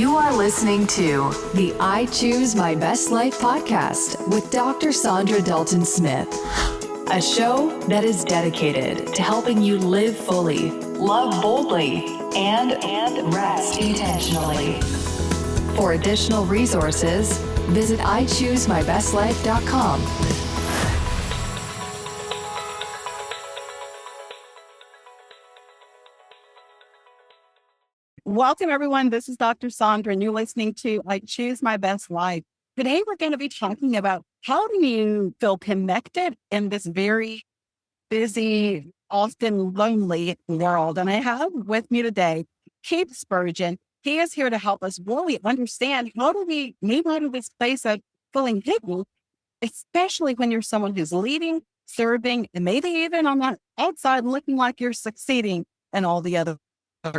You are listening to the I Choose My Best Life podcast with Dr. Saundra Dalton-Smith, a show that is dedicated to helping you live fully, love boldly, and rest intentionally. For additional resources, visit ichoosemybestlife.com. Welcome, everyone. This is Dr. Saundra, and you're listening to I Choose My Best Life. Today, we're going to be talking about how do you feel connected in this very busy, often lonely world. And I have with me today, Keith Spurgin. He is here to help us really understand how do we move out of this place of feeling hidden, especially when you're someone who's leading, serving, and maybe even on the outside looking like you're succeeding in all the other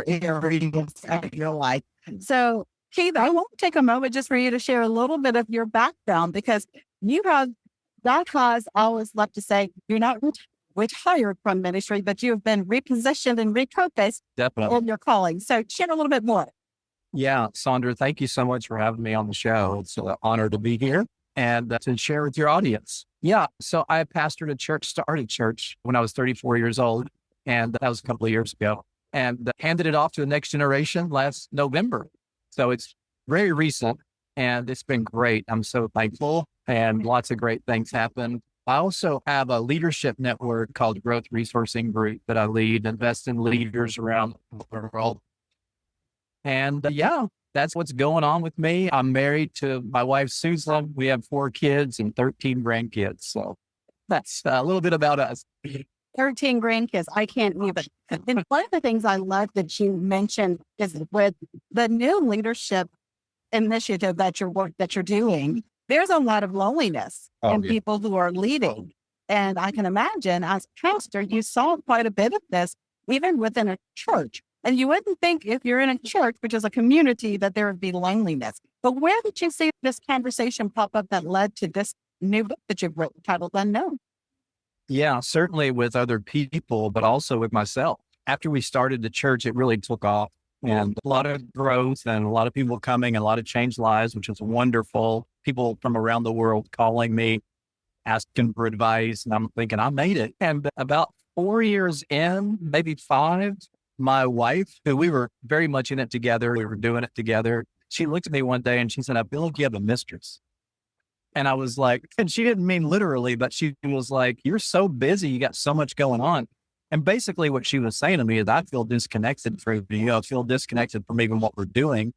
areas of your life. So, Keith, I want to take a moment just for you to share a little bit of your background, because you have, that has, I always love to say, you're not retired from ministry, but you have been repositioned and repurposed in your calling. So share a little bit more. Yeah, Saundra, thank you so much for having me on the show. It's an honor to be here and to share with your audience. Yeah, so I pastored a church, started church when I was 34 years old, and that was a couple of years ago, and handed it off to the next generation last November. So it's very recent and it's been great. I'm so thankful, and lots of great things happen. I also have a leadership network called Growth Resourcing Group that I lead, invest in leaders around the world. And yeah, that's what's going on with me. I'm married to my wife, Susan. We have 4 kids and 13 grandkids. So that's a little bit about us. 13 grandkids. I can't even. And one of the things I love that you mentioned is with the new leadership initiative that you're doing, there's a lot of loneliness in people who are leading. And I can imagine as a pastor, you saw quite a bit of this, even within a church. And you wouldn't think if you're in a church, which is a community, that there would be loneliness. But where did you see this conversation pop up that led to this new book that you've written titled Unknown? Yeah, certainly with other people, but also with myself. After we started the church, it really took off, and a lot of growth and a lot of people coming and a lot of changed lives, which was wonderful. People from around the world calling me, asking for advice. And I'm thinking, I made it. And about 4 years in, maybe 5, my wife, who we were very much in it together, we were doing it together. She looked at me one day and she said, I feel like you have a mistress. And I was like, and she didn't mean literally, but she was like, you're so busy. You got so much going on. And basically what she was saying to me is, I feel disconnected from you. I feel disconnected from even what we're doing.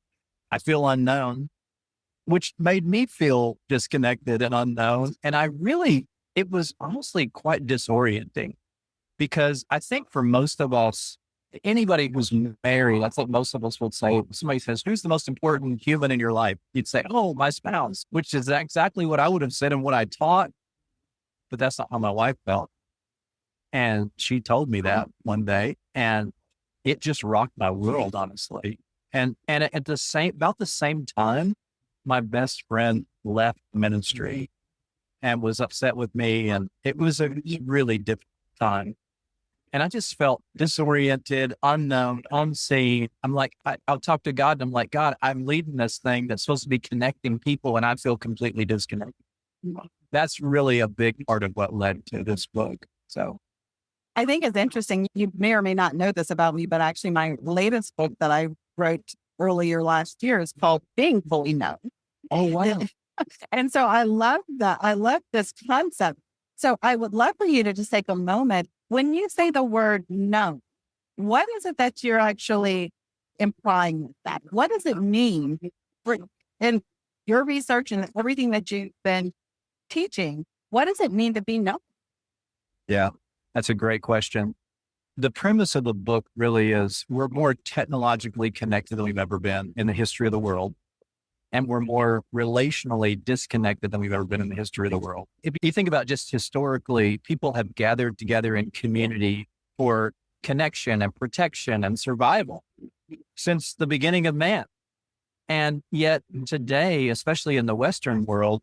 I feel unknown, which made me feel disconnected and unknown. And it was honestly quite disorienting, because I think for most of us, anybody who's married, I think most of us would say, somebody says, who's the most important human in your life? You'd say, oh, my spouse, which is exactly what I would have said and what I taught, but that's not how my wife felt. And she told me that one day, and it just rocked my world, honestly. And at about the same time, my best friend left ministry and was upset with me. And it was a really difficult time. And I just felt disoriented, unknown, unseen. I'm like, I'll talk to God, and I'm like, God, I'm leading this thing that's supposed to be connecting people, and I feel completely disconnected. That's really a big part of what led to this book. So I think it's interesting. You may or may not know this about me, but actually my latest book that I wrote earlier last year is called Being Fully Known. Oh, wow. And so I love that. I love this concept. So I would love for you to just take a moment. When you say the word known, what is it that you're actually implying with that? What does it mean in your research and everything that you've been teaching? What does it mean to be known? Yeah, that's a great question. The premise of the book really is we're more technologically connected than we've ever been in the history of the world. And we're more relationally disconnected than we've ever been in the history of the world. If you think about just historically, people have gathered together in community for connection and protection and survival since the beginning of man. And yet today, especially in the Western world,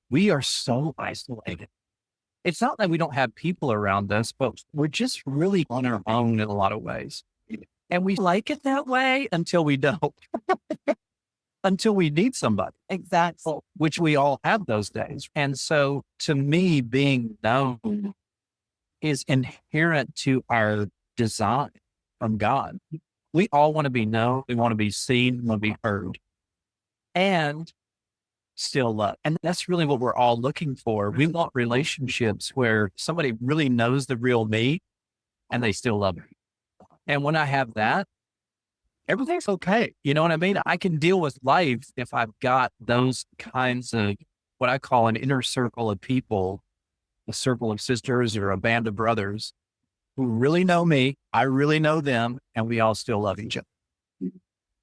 we are so isolated. It's not that we don't have people around us, but we're just really on our own in a lot of ways. And we like it that way until we don't. until we need somebody, Exactly. which we all have those days. And so to me, being known is inherent to our design from God. We all want to be known. We want to be seen, we want to be heard, and still love. And that's really what we're all looking for. We want relationships where somebody really knows the real me and they still love me. And when I have that, everything's okay. You know what I mean? I can deal with life if I've got those kinds of what I call an inner circle of people, a circle of sisters or a band of brothers who really know me. I really know them, and we all still love each other.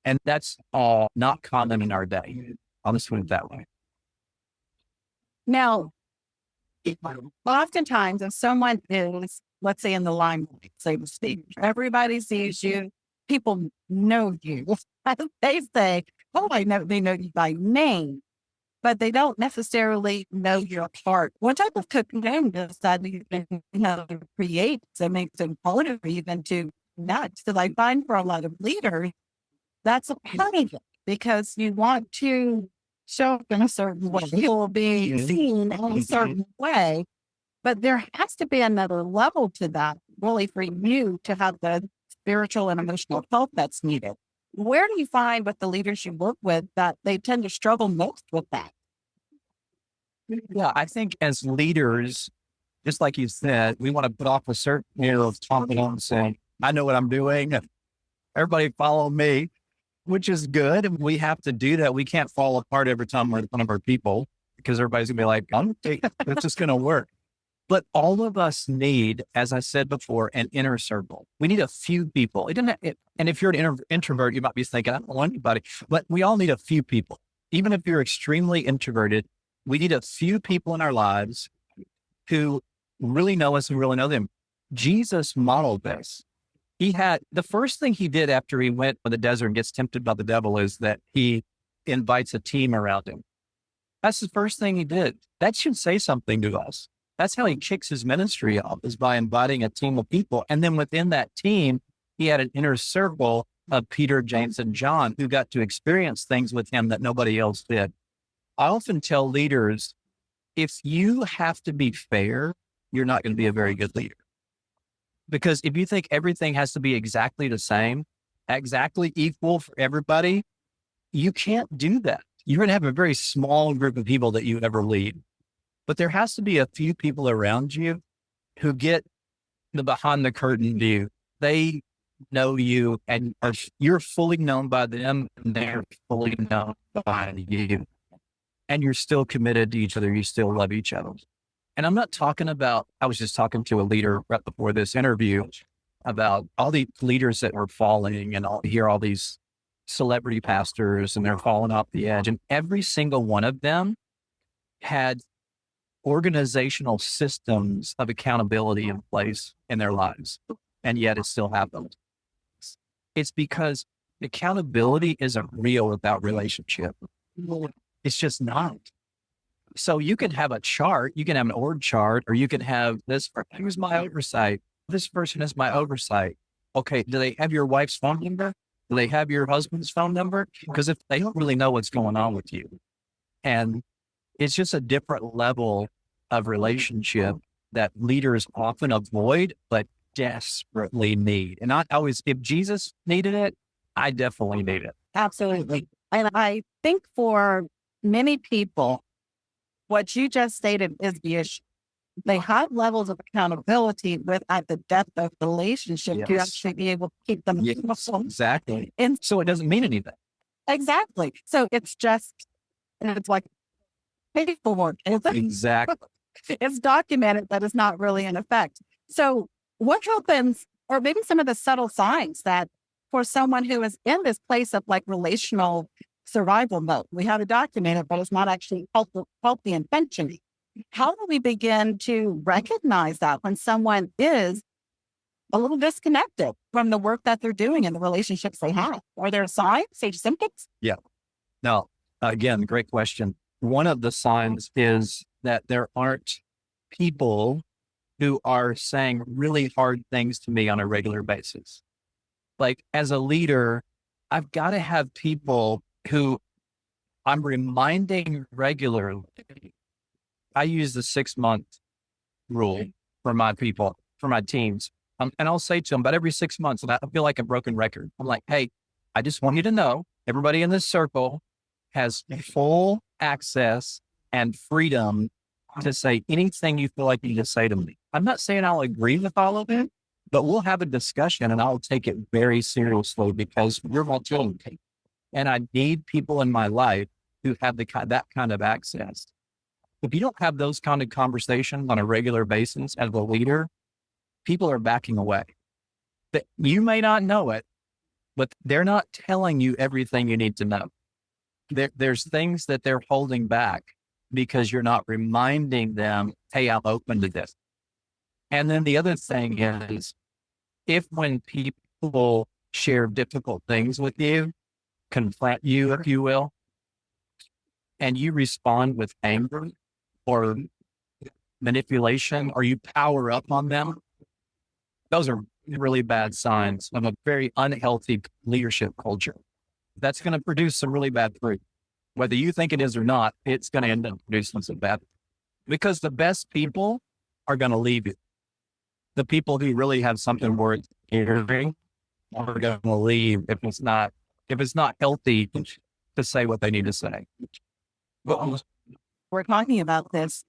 And that's all not common in our day. I'll just put it that way. Now, oftentimes, if someone is, let's say, in the limelight, so to speak, everybody sees you, people know you. They say, oh, they know you by name, but they don't necessarily know your heart. What type of cooking does that you create that makes it important for you even to not? So I find for a lot of leaders, that's a part of it because you want to show up in a certain way. You will be seen in a certain way, but there has to be another level to that, really, for you to have the spiritual and emotional health that's needed. Where do you find with the leaders you work with that they tend to struggle most with that? Yeah, I think as leaders, just like you said, we want to put off a certain air of confidence and I know what I'm doing. Everybody follow me, which is good. And we have to do that. We can't fall apart every time we're in front of our people because everybody's gonna be like, it's just going to work. But all of us need, as I said before, an inner circle. We need a few people. And if you're an introvert, you might be thinking, I don't want anybody, but we all need a few people. Even if you're extremely introverted, we need a few people in our lives who really know us and really know them. Jesus modeled this. The first thing he did after he went to the desert and gets tempted by the devil is that he invites a team around him. That's the first thing he did. That should say something to us. That's how he kicks his ministry off, is by inviting a team of people. And then within that team, he had an inner circle of Peter, James, and John who got to experience things with him that nobody else did. I often tell leaders, if you have to be fair, you're not going to be a very good leader. Because if you think everything has to be exactly the same, exactly equal for everybody, you can't do that. You're going to have a very small group of people that you ever lead. But there has to be a few people around you who get the behind the curtain view. They know you and you're fully known by them and they're fully known by you. And you're still committed to each other. You still love each other. And I'm not talking about, I was just talking to a leader right before this interview about all the leaders that were falling and hear all these celebrity pastors and they're falling off the edge. And every single one of them had organizational systems of accountability in place in their lives. And yet it still happened. It's because accountability isn't real without relationship. It's just not. So you can have a chart, you can have an org chart, or you can have this, here's my oversight. This person is my oversight. Okay. Do they have your wife's phone number? Do they have your husband's phone number? Because if they don't really know what's going on with you, and it's just a different level of relationship that leaders often avoid, but desperately need. And not always, if Jesus needed it, I definitely need it. Absolutely. And I think for many people, what you just stated is the issue. They have levels of accountability without the depth of relationship to actually be able to keep them. Yes, exactly. And so it doesn't mean anything. Exactly. So it's like paperwork. Exactly. It's documented, but it's not really in effect. So what happens, or maybe some of the subtle signs that for someone who is in this place of like relational survival mode, we have to document it, but it's not actually healthy and functioning. How do we begin to recognize that when someone is a little disconnected from the work that they're doing and the relationships they have? Are there signs, symptoms? Yeah. No, again, great question. One of the signs is that there aren't people who are saying really hard things to me on a regular basis. Like as a leader, I've got to have people who I'm reminding regularly. I use the 6-month rule for my people, for my teams. And I'll say to them, about every 6 months, and I feel like a broken record. I'm like, hey, I just want you to know everybody in this circle has full access and freedom to say anything you feel like you need to say to me. I'm not saying I'll agree with all of it, but we'll have a discussion and I'll take it very seriously because you're my children. And I need people in my life who have that kind of access. If you don't have those kind of conversations on a regular basis as a leader, people are backing away. But you may not know it, but they're not telling you everything you need to know. There's things that they're holding back because you're not reminding them, hey, I'm open to this. And then the other thing is, if when people share difficult things with you, confront you, if you will, and you respond with anger or manipulation, or you power up on them, those are really bad signs of a very unhealthy leadership culture. That's going to produce some really bad fruit. Whether you think it is or not, it's going to end up producing some bad, because the best people are going to leave you. The people who really have something worth hearing are going to leave if it's not healthy to say what they need to say. We're talking about this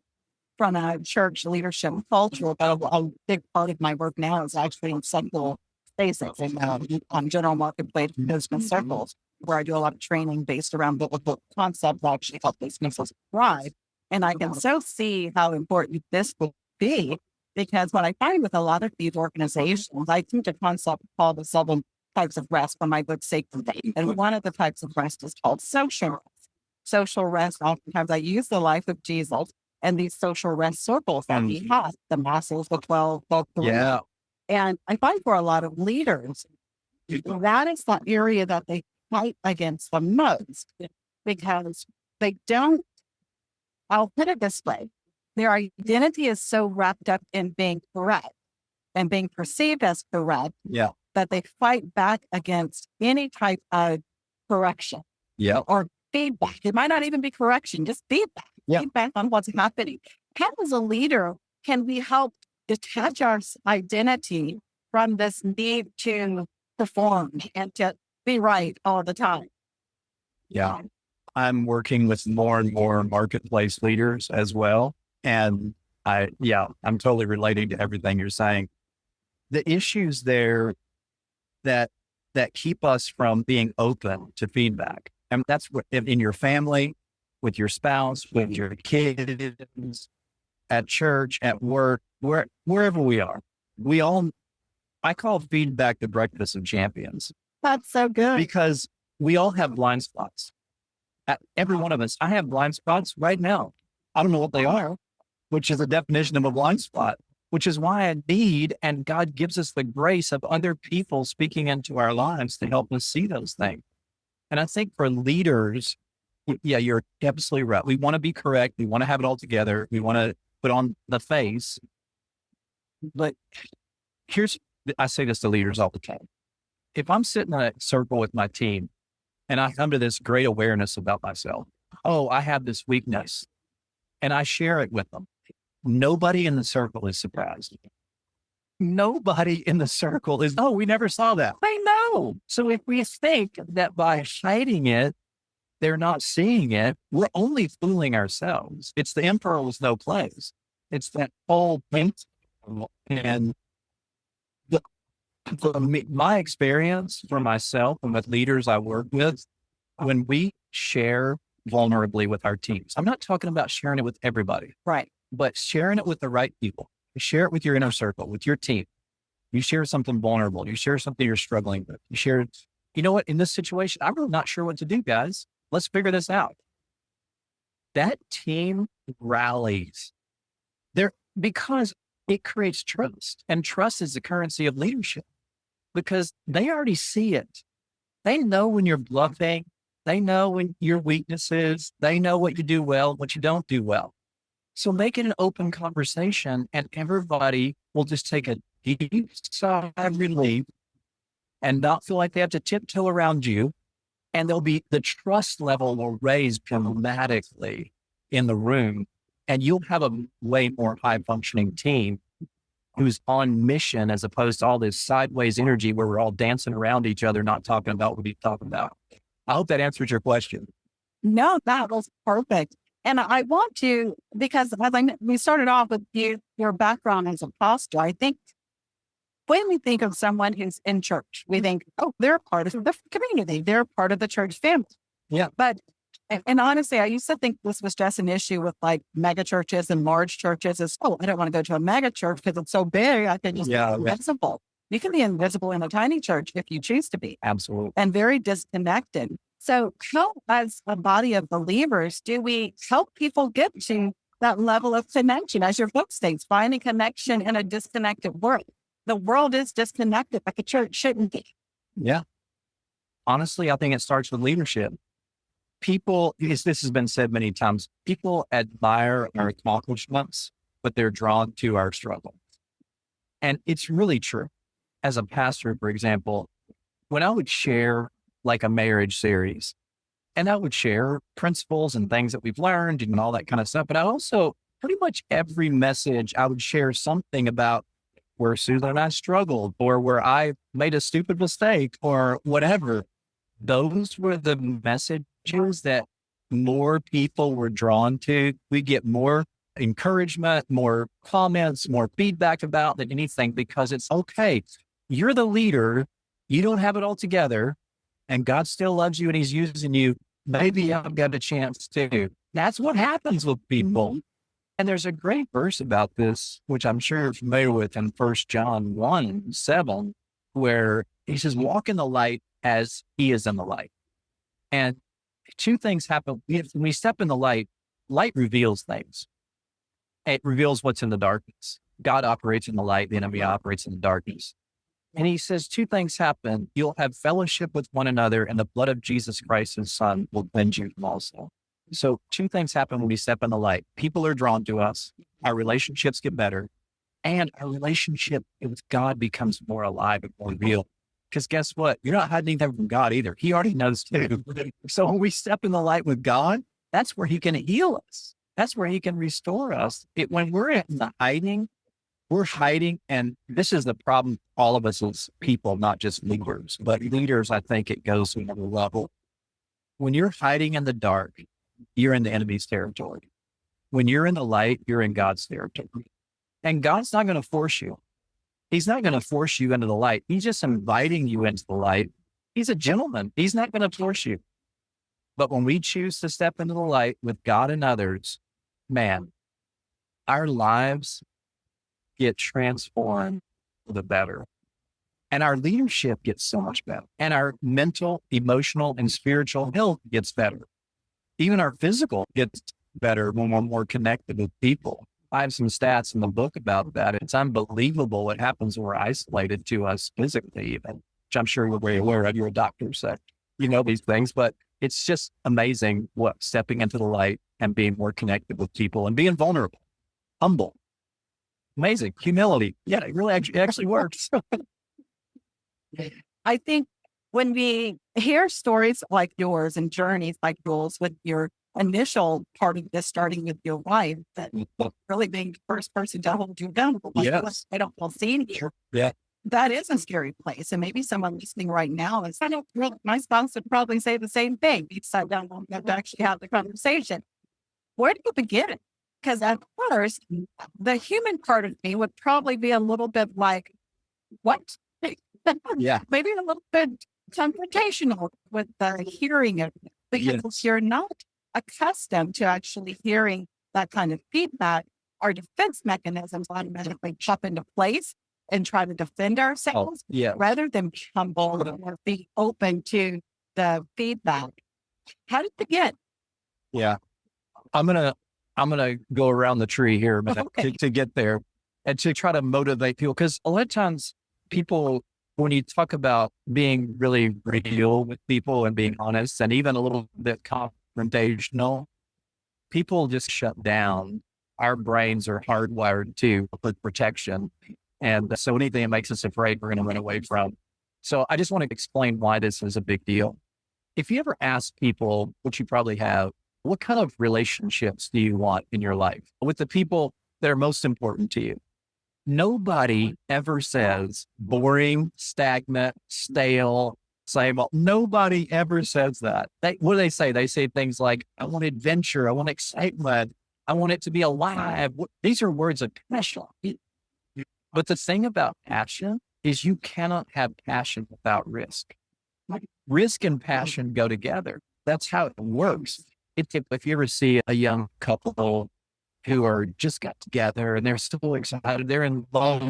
from a church leadership culture, but a big part of my work now is actually in secular spaces and on general marketplace business circles, where I do a lot of training based around biblical concepts that actually help businesses thrive. And I can so see how important this will be, because what I find with a lot of these organizations, I teach a concept called the 7 types of rest from my book, Sacred Day. And one of the types of rest is called social rest. Social rest, oftentimes I use the life of Jesus and these social rest circles that he has, the masses, the 12, the 3. Yeah. And I find for a lot of leaders, that is the area that they fight against the most, because they don't, I'll put it this way, their identity is so wrapped up in being correct and being perceived as correct, that they fight back against any type of correction or feedback. It might not even be correction, just feedback. Feedback on what's happening. How, as a leader, can we help detach our identity from this need to perform and to be right all the time? Yeah. I'm working with more and more marketplace leaders as well. And I'm totally relating to everything you're saying. The issues there that keep us from being open to feedback. And that's what in your family, with your spouse, with your kids, at church, at work, wherever we are. I call feedback the breakfast of champions. That's so good. Because we all have blind spots. Every one of us, I have blind spots right now. I don't know what they are, which is a definition of a blind spot, which is why I need, and God gives us the grace of other people speaking into our lives to help us see those things. And I think for leaders, you're absolutely right. We want to be correct. We want to have it all together. We want to put on the face. But I say this to leaders all the time. If I'm sitting in a circle with my team and I come to this great awareness about myself, I have this weakness, and I share it with them, nobody in the circle is surprised. Nobody in the circle is, we never saw that. They know. So if we think that by hiding it, they're not seeing it, we're only fooling ourselves. It's the emperor with no clothes. It's that whole principle. And my experience for myself and with leaders I work with, when we share vulnerably with our teams, I'm not talking about sharing it with everybody, right? But sharing it with the right people. You share it with your inner circle, with your team. You share something vulnerable. You share something you're struggling with. You share, you know what, in this situation, I'm really not sure what to do, guys. Let's figure this out. That team rallies there because it creates trust, and trust is the currency of leadership, because they already see it. They know when you're bluffing. They know when your weaknesses. They know what you do well, what you don't do well. So make it an open conversation, and everybody will just take a deep sigh of relief and not feel like they have to tiptoe around you And the trust level will raise dramatically in the room, and you'll have a way more high functioning team who's on mission as opposed to all this sideways energy where we're all dancing around each other, not talking about what we're talking about. I hope that answers your question. No, that was perfect. And I want to, because we started off with your background as a pastor. I think when we think of someone who's in church, we think, oh, they're part of the community. They're part of the church family. Yeah. But, and honestly, I used to think this was just an issue with like mega churches and large churches is, oh, I don't want to go to a mega church because it's so big. I can just be invisible. You can be invisible in a tiny church if you choose to be. Absolutely. And very disconnected. So how, as a body of believers, do we help people get to that level of connection? As your book states, finding connection in a disconnected world. The world is disconnected, but the church shouldn't be. Yeah. Honestly, I think it starts with leadership. People, this has been said many times, people admire our accomplishments, but they're drawn to our struggle. And it's really true. As a pastor, for example, when I would share like a marriage series, and I would share principles and things that we've learned and all that kind of stuff, but I also, pretty much every message, I would share something about where Susan and I struggled, or where I made a stupid mistake, or whatever. Those were the messages that more people were drawn to. We get more encouragement, more comments, more feedback about than anything, because it's okay. You're the leader. You don't have it all together, and God still loves you and he's using you. Maybe I've got a chance too. That's what happens with people. And there's a great verse about this, which I'm sure you're familiar with, in 1 John 1:7, where he says, walk in the light as he is in the light. And two things happen. When we step in the light, light reveals things. It reveals what's in the darkness. God operates in the light. The enemy operates in the darkness. And he says two things happen. You'll have fellowship with one another, and the blood of Jesus Christ, his son, will cleanse you from all sin. So two things happen when we step in the light. People are drawn to us. Our relationships get better. And our relationship with God becomes more alive and more real. Because guess what? You're not hiding anything from God either. He already knows too. So when we step in the light with God, that's where he can heal us. That's where he can restore us. When we're in the hiding, we're hiding. And this is the problem, all of us as people, not just leaders, but leaders, I think it goes to another level. When you're hiding in the dark, you're in the enemy's territory. When you're in the light, you're in God's territory. And God's not going to force you. He's not going to force you into the light. He's just inviting you into the light. He's a gentleman. He's not going to force you. But when we choose to step into the light with God and others, man, our lives get transformed for the better. And our leadership gets so much better. And our mental, emotional, and spiritual health gets better. Even our physical gets better when we're more connected with people. I have some stats in the book about that. It's unbelievable what happens when we're isolated to us physically, even, which I'm sure you're very aware of. You're a doctor, so you know these things, but it's just amazing what stepping into the light and being more connected with people and being vulnerable, humble, amazing, humility. Yeah, it really actually works. I think when we hear stories like yours and journeys like yours with your initial part of this, starting with your wife, that really being the first person to hold you accountable. Like, Yes. I don't feel seen here. Yeah. That is a scary place. And maybe someone listening right now is, I don't really, my spouse would probably say the same thing. We sat down long enough to actually have the conversation. Where do you begin? Because at first, the human part of me would probably be a little bit like, what? Yeah. Maybe a little bit confrontational with the hearing of it, because you're not accustomed to actually hearing that kind of feedback. Our defense mechanisms automatically pop into place and try to defend ourselves rather than be humble or be open to the feedback. How did you get? Yeah. I'm gonna go around the tree here a minute to get there and to try to motivate people. Because a lot of times people, when you talk about being really real with people and being honest and even a little bit confrontational, people just shut down. Our brains are hardwired to put protection. And so anything that makes us afraid, we're going to run away from. So I just want to explain why this is a big deal. If you ever ask people, which you probably have, what kind of relationships do you want in your life with the people that are most important to you? Nobody ever says boring, stagnant, stale, same old. Nobody ever says that. What do they say? They say things like, I want adventure. I want excitement. I want it to be alive. These are words of passion. But the thing about passion is you cannot have passion without risk. Risk and passion go together. That's how it works. If you ever see a young couple who are just got together and they're so excited, they're in love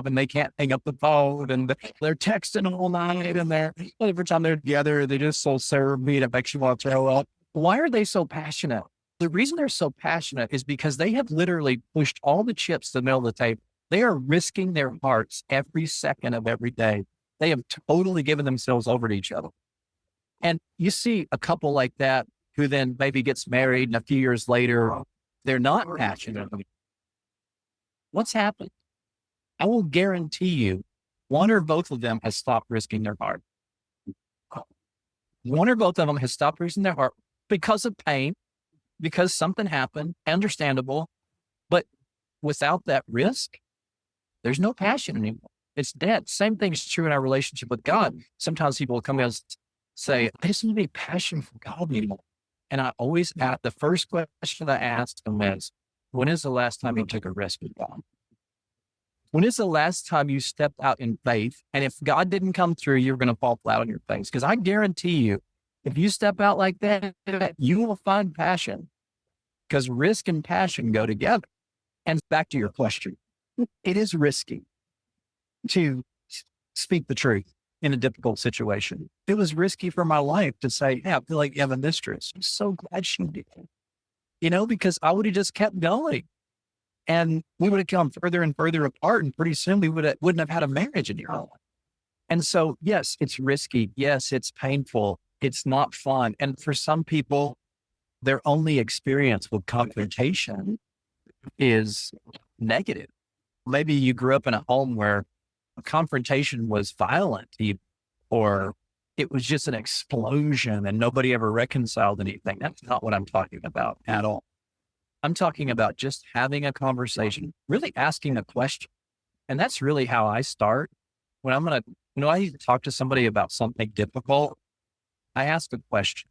and they can't hang up the phone and they're texting all night and every time they're together, they just so syrupy it makes you want to throw up. Why are they so passionate? The reason they're so passionate is because they have literally pushed all the chips to the middle of the table. They are risking their hearts every second of every day. They have totally given themselves over to each other. And you see a couple like that who then maybe gets married and a few years later, they're not passionate. What's happened? I will guarantee you, one or both of them has stopped risking their heart. One or both of them has stopped risking their heart because of pain, because something happened, understandable. But without that risk, there's no passion anymore. It's dead. Same thing is true in our relationship with God. Sometimes people will come in and say, I just need a passion for God anymore. And I always ask, the first question I ask them is, when is the last time you took a risk with God? When is the last time you stepped out in faith? And if God didn't come through, you're going to fall flat on your face. Because I guarantee you, if you step out like that, you will find passion, because risk and passion go together. And back to your question, it is risky to speak the truth in a difficult situation. It was risky for my life to say, hey, I feel like you have a mistress. I'm so glad she did. Because I would have just kept going and we would have come further and further apart. And pretty soon we wouldn't have had a marriage anymore. And so, yes, it's risky. Yes, it's painful. It's not fun. And for some people, their only experience with confrontation is negative. Maybe you grew up in a home where a confrontation was violent, or it was just an explosion and nobody ever reconciled anything. That's not what I'm talking about at all. I'm talking about just having a conversation, really asking a question. And that's really how I start. When I need to talk to somebody about something difficult, I ask a question,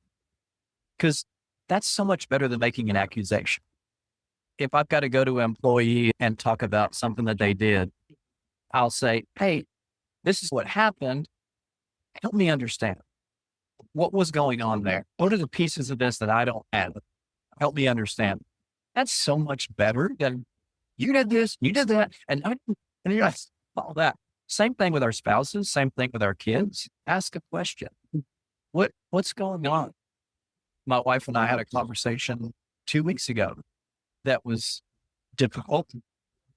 because that's so much better than making an accusation. If I've got to go to an employee and talk about something that they did, I'll say, hey, this is what happened. Help me understand. What was going on there? What are the pieces of this that I don't have? Help me understand. That's so much better than you did this, you did that, and all that. Same thing with our spouses, same thing with our kids. Ask a question. What's going on? My wife and I had a conversation 2 weeks ago that was difficult,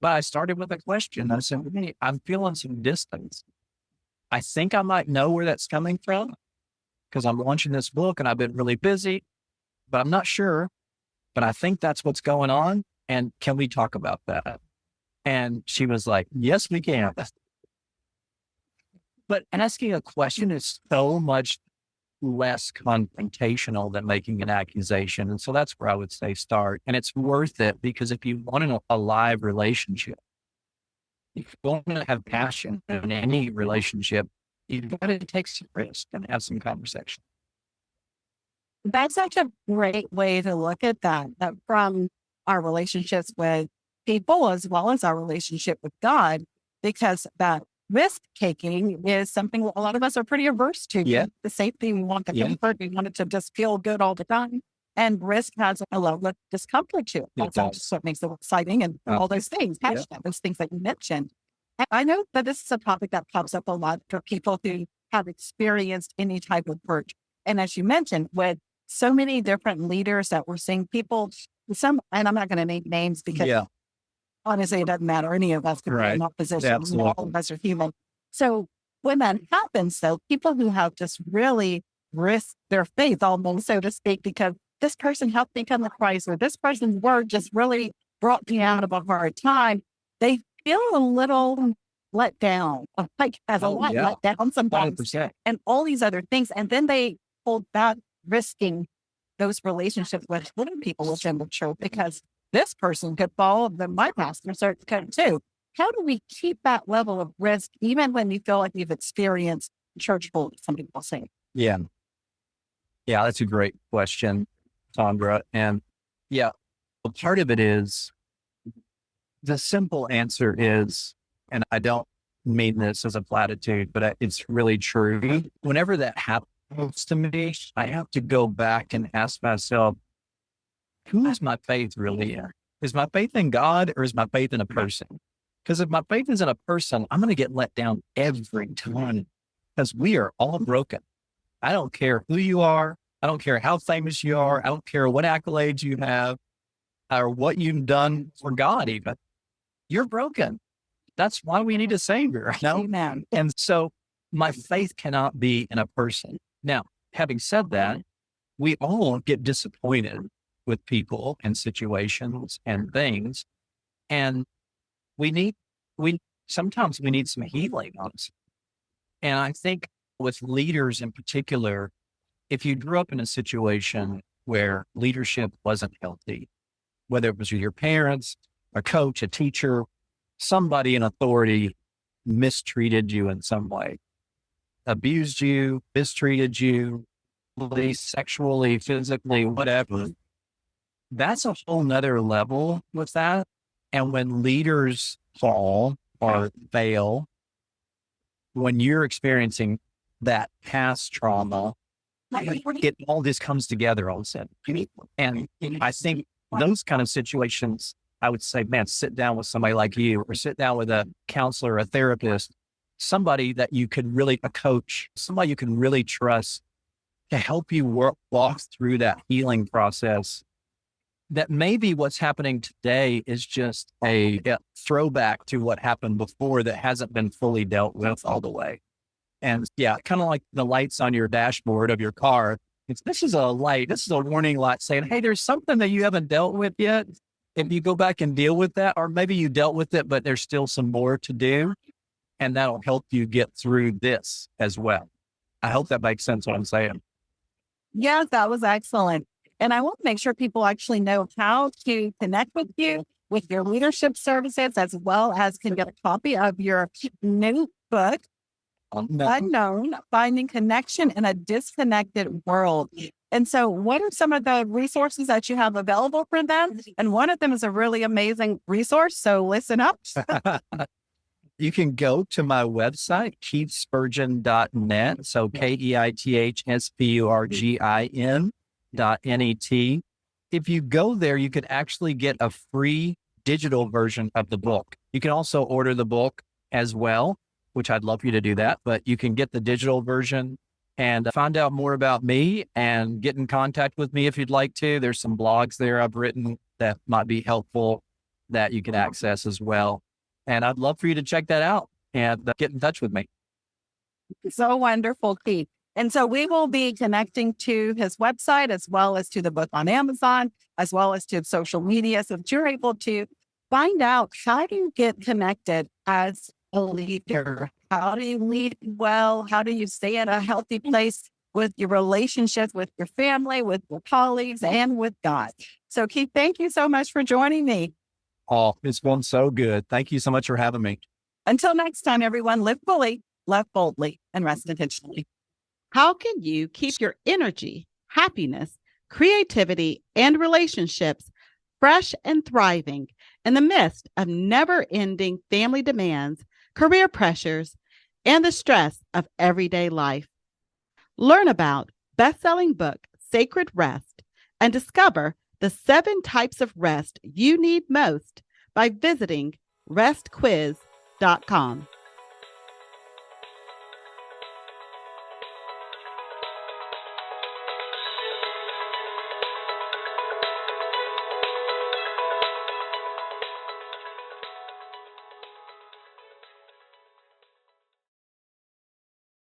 but I started with a question. I said, hey, I'm feeling some distance. I think I might know where that's coming from because I'm launching this book and I've been really busy, but I'm not sure. But I think that's what's going on. And can we talk about that? And she was like, yes, we can. But asking a question is so much less confrontational than making an accusation. And so that's where I would say start. And it's worth it, because if you want a live relationship, if you want to have passion in any relationship, you've got to take some risk and have some conversation. That's such a great way to look at that from our relationships with people as well as our relationship with God, because that risk taking is something a lot of us are pretty averse to. Yeah. The safety, we want the comfort, we want it to just feel good all the time. And risk has a level of discomfort to it. That's also what makes it exciting and all those things, passionate, those things that you mentioned. And I know that this is a topic that pops up a lot for people who have experienced any type of hurt. And as you mentioned, with so many different leaders that we're seeing, people, and I'm not going to name names because honestly, it doesn't matter. Any of us can be in opposition. All of us are human. So when that happens, though, people who have just really risked their faith, almost, so to speak, because this person helped me come to Christ, or this person's word just really brought me out of a hard time, they feel a little let down, like as a lot let down sometimes, 100%. And all these other things. And then they careful about risking those relationships with other people within the church, because this person could fall, then my pastor could too. How do we keep that level of risk, even when you feel like you've experienced church bullying, some people say? Yeah. Yeah, that's a great question, Saundra. And yeah, well, part of it is, the simple answer is, and I don't mean this as a platitude, but it's really true. Whenever that happens to me, I have to go back and ask myself, who is my faith really in? Is my faith in God, or is my faith in a person? Because if my faith is in a person, I'm going to get let down every time, because we are all broken. I don't care who you are. I don't care how famous you are. I don't care what accolades you have or what you've done for God even. You're broken. That's why we need a savior. Amen. And so my faith cannot be in a person. Now, having said that, we all get disappointed with people and situations and things. And sometimes we need some healing, honestly. And I think with leaders in particular, if you grew up in a situation where leadership wasn't healthy, whether it was your parents, a coach, a teacher, somebody in authority mistreated you in some way, abused you, mistreated you, sexually, physically, whatever, that's a whole nother level with that. And when leaders fall or fail, when you're experiencing that past trauma, all this comes together all of a sudden. And I think those kind of situations, I would say, man, sit down with somebody like you, or sit down with a counselor, a therapist, somebody that you could really, a coach, somebody you can really trust to help you walk through that healing process. That maybe what's happening today is just a throwback to what happened before that hasn't been fully dealt with all the way. And yeah, kind of like the lights on your dashboard of your car. This is a light. This is a warning light saying, hey, there's something that you haven't dealt with yet. If you go back and deal with that, or maybe you dealt with it, but there's still some more to do. And that'll help you get through this as well. I hope that makes sense what I'm saying. Yeah, that was excellent. And I want to make sure people actually know how to connect with you, with your leadership services, as well as can get a copy of your new book, Unknown, Finding Connection in a Disconnected World. And so what are some of the resources that you have available for them? And one of them is a really amazing resource. So listen up. You can go to my website, keithspurgin.net. So KEITHSPURGIN.net. If you go there, you could actually get a free digital version of the book. You can also order the book as well, which I'd love for you to do that, but you can get the digital version and find out more about me and get in contact with me if you'd like to. There's some blogs there I've written that might be helpful that you can access as well. And I'd love for you to check that out and get in touch with me. So wonderful, Keith. And so we will be connecting to his website, as well as to the book on Amazon, as well as to social media, so that you're able to find out, how do you get connected as a leader? How do you lead well? How do you stay in a healthy place with your relationships, with your family, with your colleagues, and with God? So Keith, thank you so much for joining me. Oh, it's been so good. Thank you so much for having me. Until next time, everyone, live fully, love boldly, and rest intentionally. How can you keep your energy, happiness, creativity, and relationships fresh and thriving in the midst of never-ending family demands, career pressures, and the stress of everyday life? Learn about best-selling book Sacred Rest and discover the 7 types of rest you need most by visiting restquiz.com.